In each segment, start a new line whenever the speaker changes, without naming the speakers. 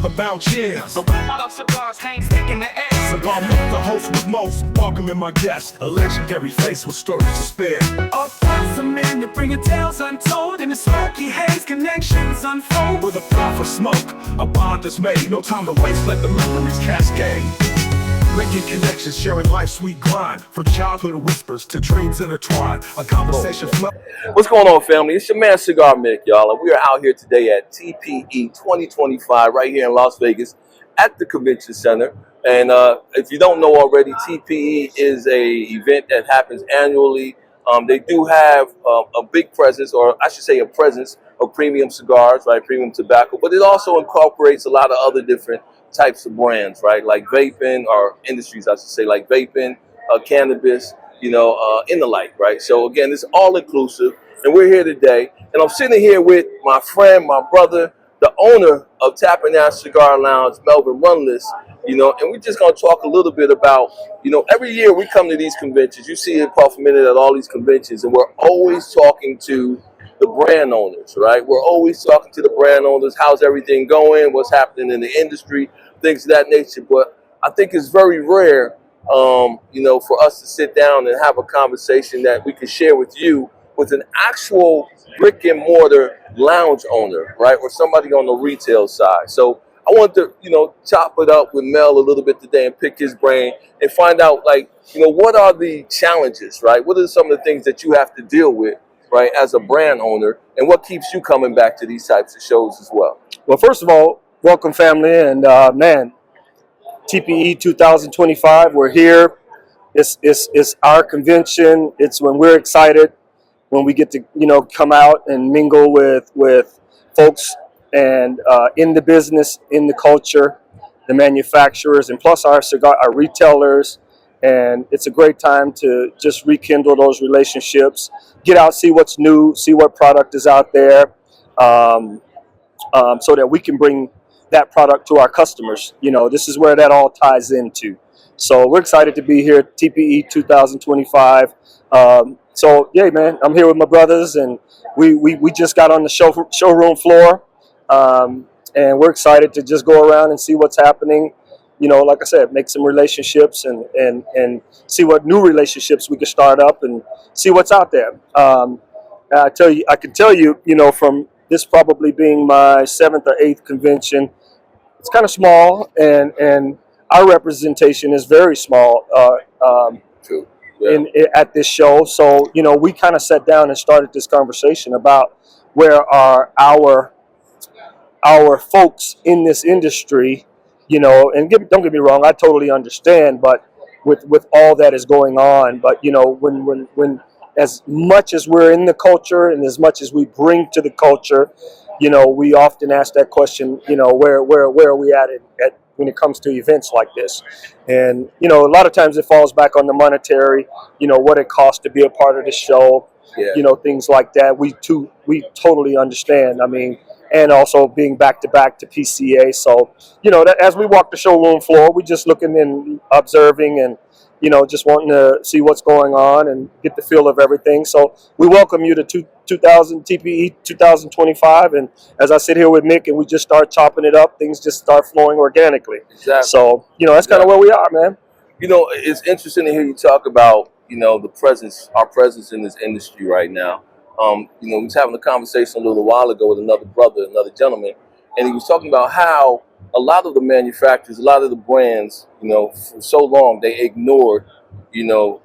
leather-bound chairs. The round of cigars hang thick in the air. Cigar Milk, the host with most, welcoming my guest. A legendary face with stories to spare. A thousand men that bring tales untold, and the smoky haze connections unfold. With a puff of smoke, a bond is made. No time to waste, let the memories cascade. Making connections, sharing life's sweet grind. From childhood whispers to dreams intertwined. A conversation flow.
What's going on, family? It's your man Cigar Mick, y'all, and we are out here today at TPE 2025 right here in Las Vegas at the Convention Center. And if you don't know already, TPE is a event that happens annually. They do have a big presence, or I should say a presence of premium cigars, right? Premium tobacco, but it also incorporates a lot of other different types of brands, right? Like vaping, or industries, I should say, like vaping, cannabis, and the like, right? So again, it's all inclusive, and we're here today, and I'm sitting here with my friend, my brother, the owner of Tapping Ash Cigar Lounge, Melvin Runless, and we're just gonna talk a little bit about, every year we come to these conventions. You see it Puff a Minute at all these conventions, and we're always talking to the brand owners, right? We're always talking to the brand owners. How's everything going? What's happening in the industry? Things of that nature. But I think it's very rare, for us to sit down and have a conversation that we can share with you with an actual brick and mortar lounge owner, right? Or somebody on the retail side. So I want to, chop it up with Mel a little bit today and pick his brain and find out, what are the challenges, right? What are some of the things that you have to deal with, right, as a brand owner, and what keeps you coming back to these types of shows as well?
Well, first of all, welcome, family, and man, TPE 2025. We're here. It's our convention. It's when we're excited, when we get to come out and mingle with folks and in the business, in the culture, the manufacturers, and plus our retailers. And it's a great time to just rekindle those relationships, get out, see what's new, see what product is out there, so that we can bring that product to our customers. This is where that all ties into. So we're excited to be here at TPE 2025. So yeah, man, I'm here with my brothers, and we just got on the showroom floor, and we're excited to just go around and see what's happening. Like I said, make some relationships and see what new relationships we can start up and see what's out there. I can tell you, from this probably being my 7th or 8th convention, it's kind of small, and our representation is very small
True. Yeah.
at this show. So, we kind of sat down and started this conversation about where are our folks in this industry. And don't get me wrong, I totally understand, but with all that is going on, but when as much as we're in the culture and as much as we bring to the culture, we often ask that question, where are we at when it comes to events like this? And a lot of times it falls back on the monetary, what it costs to be a part of the show, things like that. We totally understand. I mean, and also being back-to-back to PCA. So, that as we walk the showroom floor, we're just looking and observing and, just wanting to see what's going on and get the feel of everything. So we welcome you to TPE 2025. And as I sit here with Mick and we just start chopping it up, things just start flowing organically.
Exactly.
So, that's kind of where we are, man.
It's interesting to hear you talk about, our presence in this industry right now. We was having a conversation a little while ago with another gentleman, and he was talking about how a lot of the manufacturers, a lot of the brands, for so long they ignored, the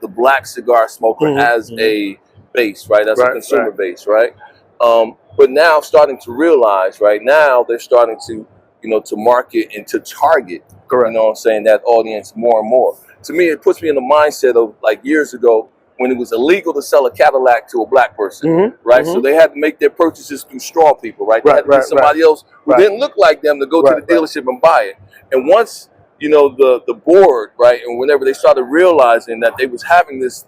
black cigar smoker as a base, right? As a consumer base, right? But now starting to realize, right now they're starting to, to market and to target, that audience more and more. To me, it puts me in the mindset of like years ago, when it was illegal to sell a Cadillac to a black person, right? So they had to make their purchases through straw people, right? They had to be somebody else who didn't look like them to go to the dealership and buy it. And once, the board, right, and whenever they started realizing that they was having this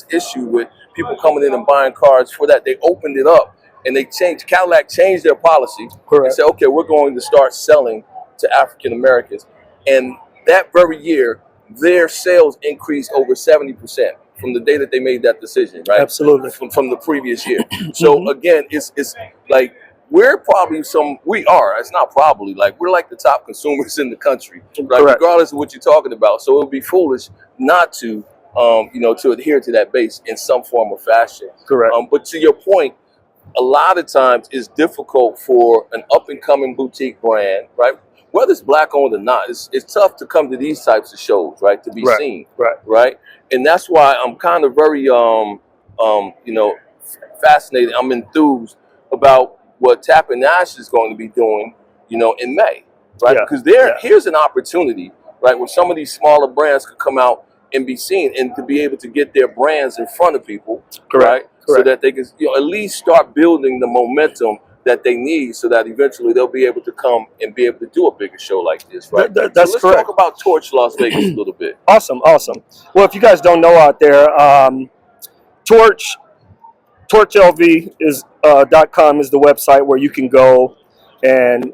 issue with people coming in and buying cars for that, they opened it up and Cadillac changed their policy and said, okay, we're going to start selling to African Americans. And that very year, their sales increased over 70%. From the day that they made that decision, right?
Absolutely.
From the previous year. So again, it's like we're probably we are, it's not probably, like we're like the top consumers in the country, right?
Correct.
Regardless of what you're talking about. So it would be foolish not to, to adhere to that base in some form or fashion.
Correct.
But to your point, a lot of times it's difficult for an up and coming boutique brand, right? Whether it's black owned or not, it's tough to come to these types of shows, right? To be seen, right? And that's why I'm kind of very, fascinated. I'm enthused about what Tap and Nash is going to be doing, in May, right? Because here's an opportunity, right, where some of these smaller brands could come out and be seen, and to be able to get their brands in front of people, right? So that they can, at least start building the momentum that they need, so that eventually they'll be able to come and be able to do a bigger show like this, right?
That's
so let's
correct.
talk about Torch Las Vegas a little bit.
Awesome. Well, if you guys don't know out there, TorchLV is .com is the website where you can go and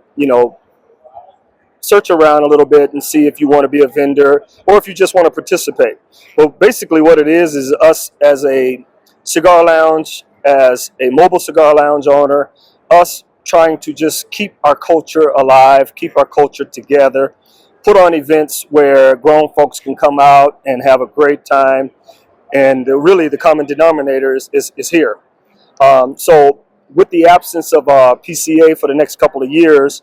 search around a little bit and see if you want to be a vendor or if you just want to participate. Well, basically what it is us as a cigar lounge, as a mobile cigar lounge owner, us trying to just keep our culture alive, keep our culture together, put on events where grown folks can come out and have a great time. And really the common denominator is here. So with the absence of PCA for the next couple of years,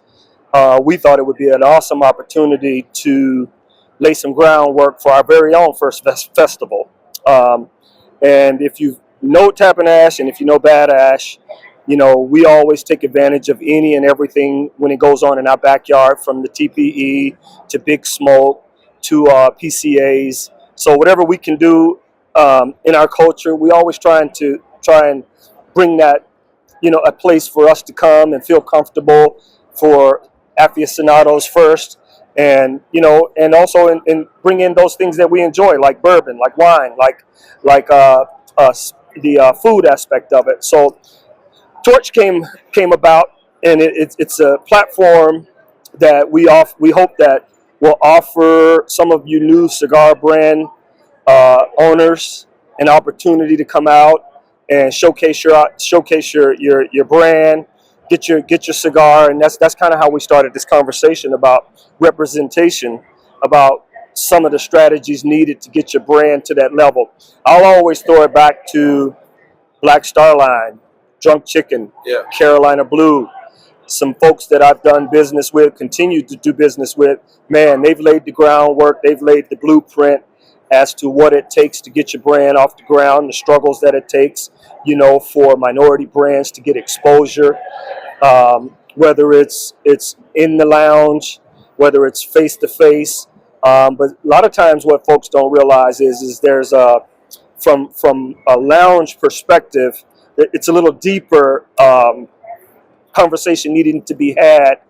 we thought it would be an awesome opportunity to lay some groundwork for our very own first festival. And if you know Tap and Ash, and if you know Bad Ash, we always take advantage of any and everything when it goes on in our backyard, from the TPE to Big Smoke to PCAs. So whatever we can do in our culture, we always try and bring that, a place for us to come and feel comfortable for aficionados first, and and also in bring in those things that we enjoy, like bourbon, like wine, like the food aspect of it. So Torch came about, and it's a platform that we hope that will offer some of you new cigar brand owners an opportunity to come out and showcase your brand, get your cigar. And that's kind of how we started this conversation about representation, about some of the strategies needed to get your brand to that level. I'll always throw it back to Black Star Line, Drunk Chicken, Carolina Blue, some folks that I've done business with, continue to do business with. Man, they've laid the groundwork, they've laid the blueprint as to what it takes to get your brand off the ground, the struggles that it takes, for minority brands to get exposure, whether it's in the lounge, whether it's face-to-face. But a lot of times what folks don't realize is there's from a lounge perspective, it's a little deeper conversation needing to be had,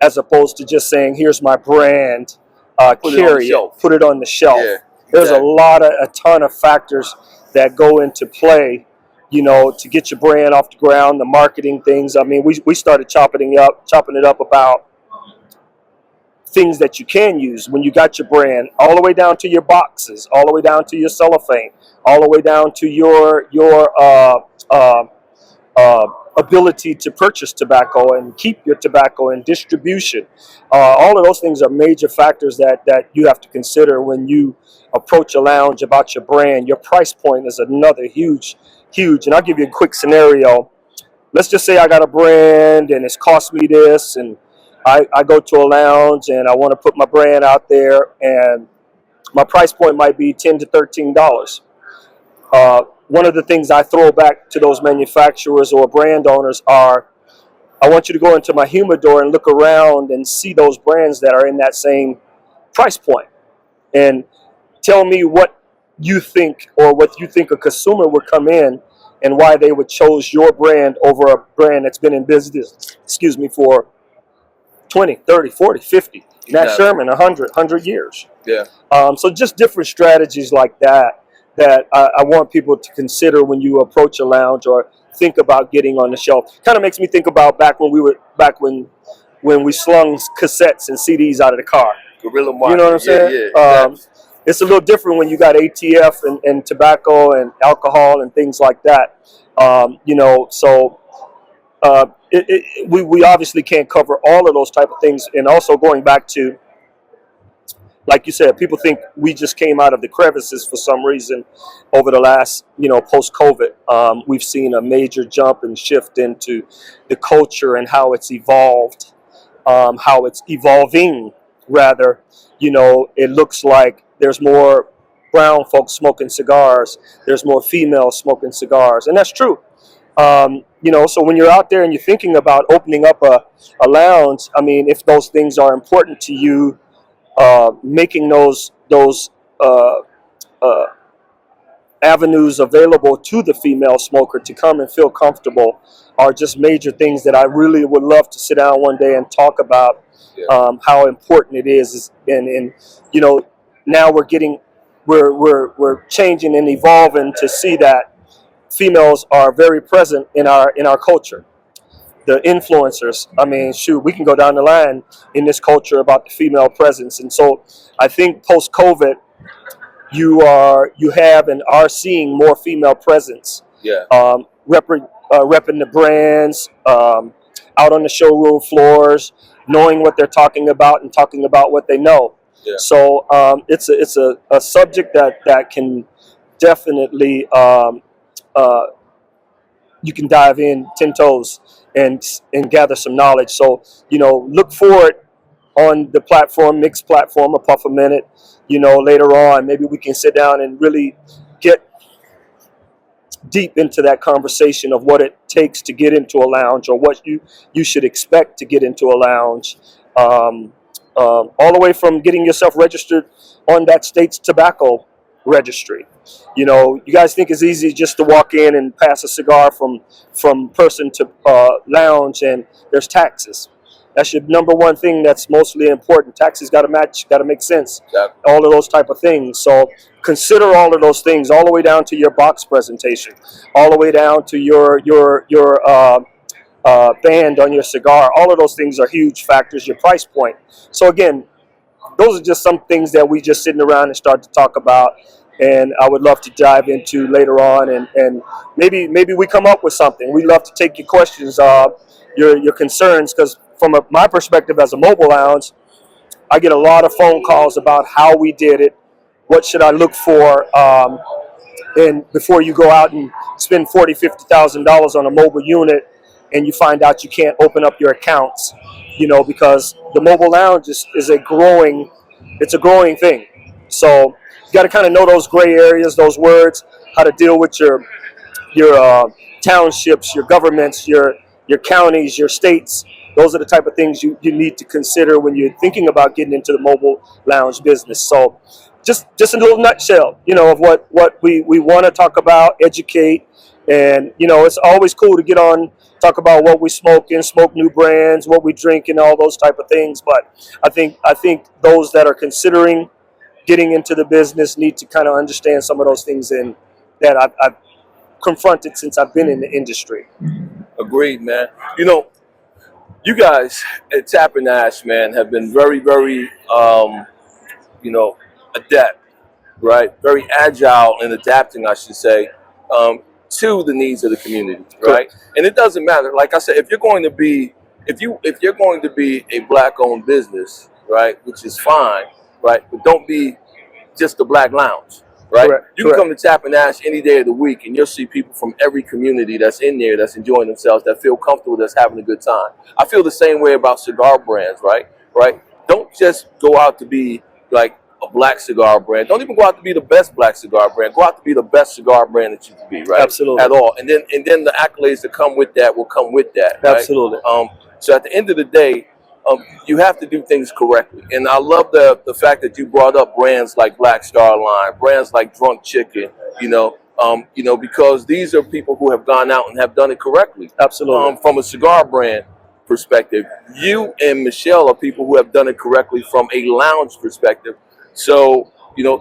as opposed to just saying, here's my brand, put it on the shelf. Yeah, there's a ton of factors that go into play, to get your brand off the ground, the marketing things. I mean, we started chopping it up about things that you can use when you got your brand, all the way down to your boxes, all the way down to your cellophane, all the way down to your ability to purchase tobacco and keep your tobacco and distribution. All of those things are major factors that you have to consider when you approach a lounge about your brand. Your price point is another huge. And I'll give you a quick scenario. Let's just say I got a brand and it's cost me this, and I go to a lounge and I want to put my brand out there, and my price point might be $10 to $13. One of the things I throw back to those manufacturers or brand owners are, I want you to go into my humidor and look around and see those brands that are in that same price point, and tell me what you think, or what you think a consumer would come in and why they would choose your brand over a brand that's been in business, for 20, 30, 40, 50, Nat Sherman, 100 years. Yeah. So just different strategies like that I want people to consider when you approach a lounge or think about getting on the shelf. Kind of makes me think about back when we slung cassettes and CDs out of the car.
Guerrilla market.
You know what I'm saying? Yeah, it's a little different when you got ATF and tobacco and alcohol and things like that. So we obviously can't cover all of those type of things. And also going back to, like you said, people think we just came out of the crevices for some reason over the last, post COVID. We've seen a major jump and shift into the culture and how it's evolved, how it's evolving, rather. It looks like there's more brown folks smoking cigars, there's more females smoking cigars, and that's true. So when you're out there and you're thinking about opening up a lounge, I mean, if those things are important to you, making those uh, uh, avenues available to the female smoker to come and feel comfortable are just major things that I really would love to sit down one day and talk about.
Yeah.
How important it is, and now we're changing and evolving to see that females are very present in our culture. The influencers, I mean, shoot, we can go down the line in this culture about the female presence. And so I think post COVID, you have and are seeing more female presence.
Yeah.
Repping the brands, out on the showroom floors, knowing what they're talking about and talking about what they know.
Yeah.
So it's a subject that can definitely, you can dive in 10 toes and gather some knowledge. So, look for it on the platform, mixed platform, a puff a minute. Later on, maybe we can sit down and really get deep into that conversation of what it takes to get into a lounge, or what you should expect to get into a lounge. All the way from getting yourself registered on that state's tobacco registry. You guys think it's easy just to walk in and pass a cigar from person to lounge, and there's taxes. That's your number one thing that's mostly important. Taxes got to match, got to make sense.
Exactly.
All of those type of things. So consider all of those things, all the way down to your box presentation, all the way down to your band on your cigar. All of those things are huge factors. Your price point. So again, those are just some things that we just sitting around and start to talk about, and I would love to dive into later on, and maybe we come up with something. We love to take your questions, your concerns, because from my perspective as a mobile lounge, I get a lot of phone calls about how we did it, what should I look for, and before you go out and spend $40,000-$50,000 on a mobile unit, and you find out you can't open up your accounts, because the mobile lounge is a growing thing. So you got to kind of know those gray areas, those words, how to deal with your townships, your governments, your counties, your states. Those are the type of things you need to consider when you're thinking about getting into the mobile lounge business. So just a little nutshell, of what we want to talk about, educate, and it's always cool to get on, talk about what we smoke new brands, what we drink, and all those type of things. But I think those that are considering getting into the business need to kind of understand some of those things and that I've confronted since I've been in the industry.
Agreed, man. You guys at Tap and Ash, man, have been very, very, adept, right? Very agile in adapting, I should say, to the needs of the community, right? And it doesn't matter. Like I said, if you're going to be a black-owned business, right, which is fine, right, but don't be just a black lounge. Right? You can come to Tap and Ash any day of the week, and you'll see people from every community that's in there, that's enjoying themselves, that feel comfortable, that's having a good time. I feel the same way about cigar brands, right? Don't just go out to be like a black cigar brand. Don't even go out to be the best black cigar brand. Go out to be the best cigar brand that you can be, right?
Absolutely.
At all. And then the accolades that come with that will come with that. Right?
Absolutely.
So at the end of the day, you have to do things correctly. And I love the fact that you brought up brands like Black Star Line, brands like Drunk Chicken, because these are people who have gone out and have done it correctly.
Absolutely.
From a cigar brand perspective, you and Michelle are people who have done it correctly from a lounge perspective. So,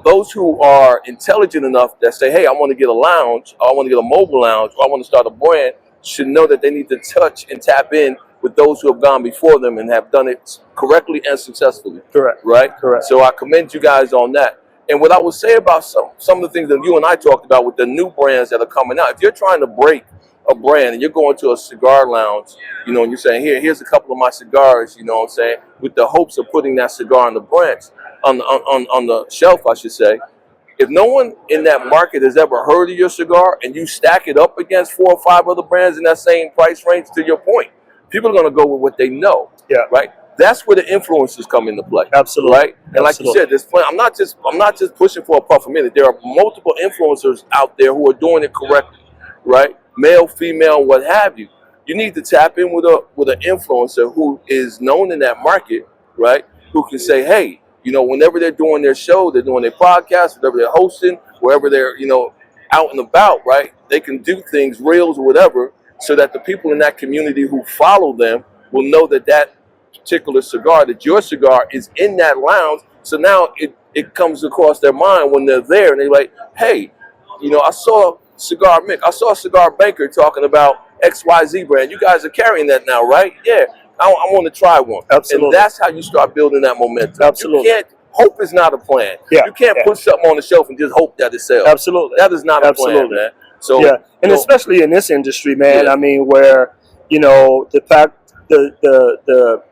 those who are intelligent enough that say, hey, I want to get a lounge, or I want to get a mobile lounge, or I want to start a brand, should know that they need to touch and tap in with those who have gone before them and have done it correctly and successfully.
Correct.
Right?
Correct.
So I commend you guys on that. And what I would say about some of the things that you and I talked about with the new brands that are coming out, if you're trying to break a brand and you're going to a cigar lounge, you know, and you're saying, here's a couple of my cigars, you know what I'm saying, with the hopes of putting that cigar on the branch, on the shelf, I should say. If no one in that market has ever heard of your cigar and you stack it up against 4 or 5 other brands in that same price range, to your point, people are going to go with what they know.
Yeah.
Right. That's where the influencers come into play.
Absolutely.
Right. And like you said, there's plenty. I'm not just pushing for a puff a minute. There are multiple influencers out there who are doing it correctly. Right. Male, female, what have you. You need to tap in with an influencer who is known in that market. Right. Who can say, hey, you know, whenever they're doing their show, they're doing their podcast, whenever they're hosting, wherever they're, you know, out and about, right? They can do things, reels or whatever, so that the people in that community who follow them will know that that particular cigar, that your cigar is in that lounge. So now it comes across their mind when they're there and they're like, hey, you know, I saw Cigar Mick, I saw Cigar Banker talking about XYZ brand. You guys are carrying that now, right? Yeah. I want to try one.
Absolutely.
And that's how you start building that momentum.
Absolutely.
Hope is not a plan.
Yeah.
You can't put something on the shelf and just hope that it sells.
Absolutely.
That is not a plan, man. So
yeah, and especially in this industry, man. I mean, where, you know, the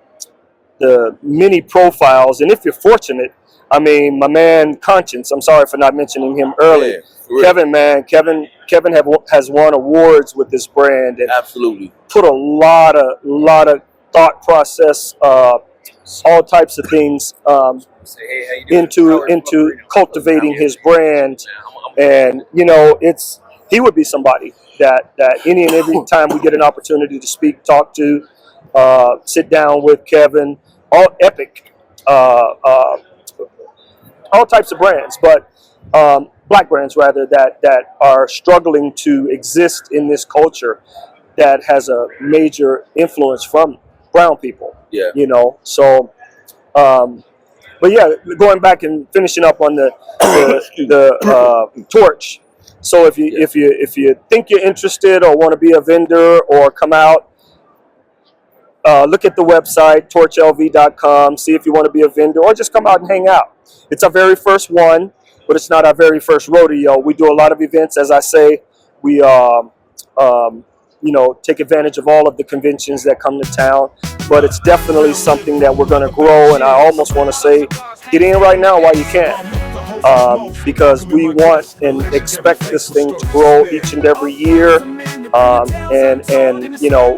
many profiles, and if you're fortunate, I mean, my man Conscience, I'm sorry for not mentioning him earlier. Yeah, Kevin has won awards with this brand and
absolutely
put a lot of thought process, all types of things into cultivating his brand. And you know, he would be somebody that any and every time we get an opportunity to speak, talk to, sit down with Kevin, all epic, all types of brands, but black brands rather that are struggling to exist in this culture that has a major influence from brown people.
Yeah.
You know, so but yeah, going back and finishing up on the torch. So if you think you're interested or want to be a vendor or come out, look at the website torchlv.com, see if you want to be a vendor or just come out and hang out. It's our very first one, but it's not our very first rodeo. We do a lot of events, as I say. We you know, take advantage of all of the conventions that come to town, but it's definitely something that we're going to grow. And I almost want to say, get in right now while you can, because we want and expect this thing to grow each and every year. And you know,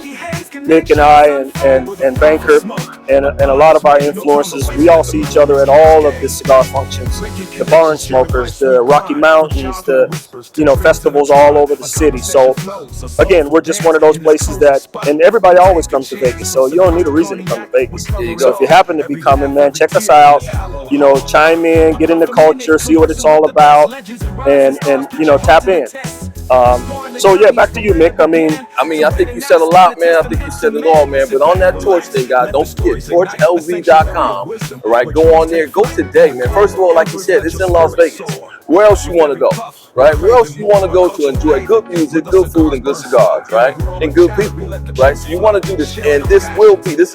Nick and I and Banker and a lot of our influencers, we all see each other at all of the cigar functions, the Barn Smokers, the Rocky Mountains, the, you know, festivals all over the city. So again, we're just one of those places that, and everybody always comes to Vegas, so you don't need a reason to come to Vegas. So if you happen to be coming, man, check us out, you know, chime in, get in the culture, see what it's all about, and you know, tap in. So yeah, back to you, Mick. I mean,
I think you said a lot, man. I think you said it all, man. But on that torch thing, guys, don't forget torchlv.com. All right, go on there. Go today, man. First of all, like you said, it's in Las Vegas. Where else you want to go, right? Where else you want to go to enjoy good music, good food, and good cigars, right? And good people, right? So you want to do this, and this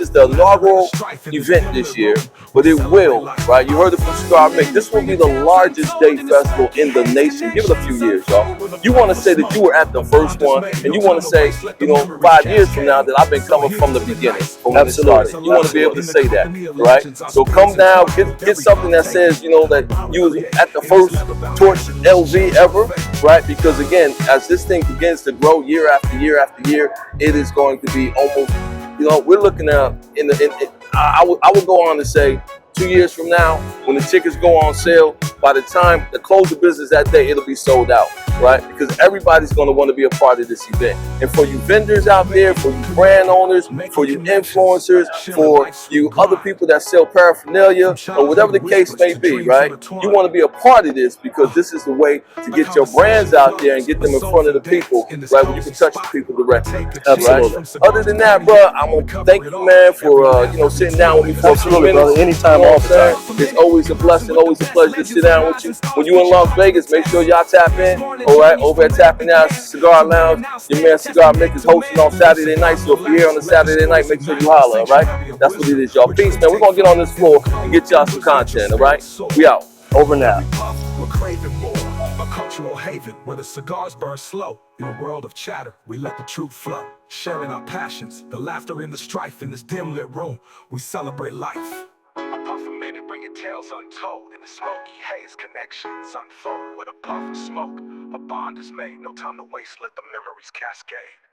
is the inaugural event this year, but it will, right? You heard it from Cigar Mick. This will be the largest day festival in the nation. Give it a few years, y'all. You want to say that you were at the first one, and you want to say, you know, 5 years from now that I've been coming from the beginning, from when it started. You want to be able to say that, right? So come down, get something that says, you know, that you was at the first Torch LV ever, right? Because again, as this thing begins to grow year after year after year, it is going to be almost, you know, we're looking at I would go on to say 2 years from now, when the tickets go on sale, by the time the close of business that day, it'll be sold out, right? Because everybody's going to want to be a part of this event. And for you vendors out there, for you brand owners, for you influencers, for you other people that sell paraphernalia, or whatever the case may be, right? You want to be a part of this because this is the way to get your brands out there and get them in front of the people, right? Where you can touch the people directly.
Absolutely.
Right? Other than that, bro, I want to thank you, man, for you know, sitting down with me for
absolutely, brother. Anytime, all the time.
It's always a blessing, always a pleasure to sit down with you. When you in Las Vegas, make sure y'all tap in. All right, over at Tapping Out Cigar Lounge, your man Cigar Mick is hosting on Saturday night. So if you're here on a Saturday night, make sure you holler. All right, that's what it is, y'all. Peace, man. We're gonna get on this floor and get y'all some content. All right, we out.
Over now.
We're craving more. cultural haven where the cigars burn slow. In a world of chatter, we let the truth flow. Sharing our passions, the laughter and the strife in this dim lit room, we celebrate life. A puff a minute, bringing tales untold. In the smoky haze, connections unfold. With a puff of smoke, a bond is made. No time to waste, let the memories cascade.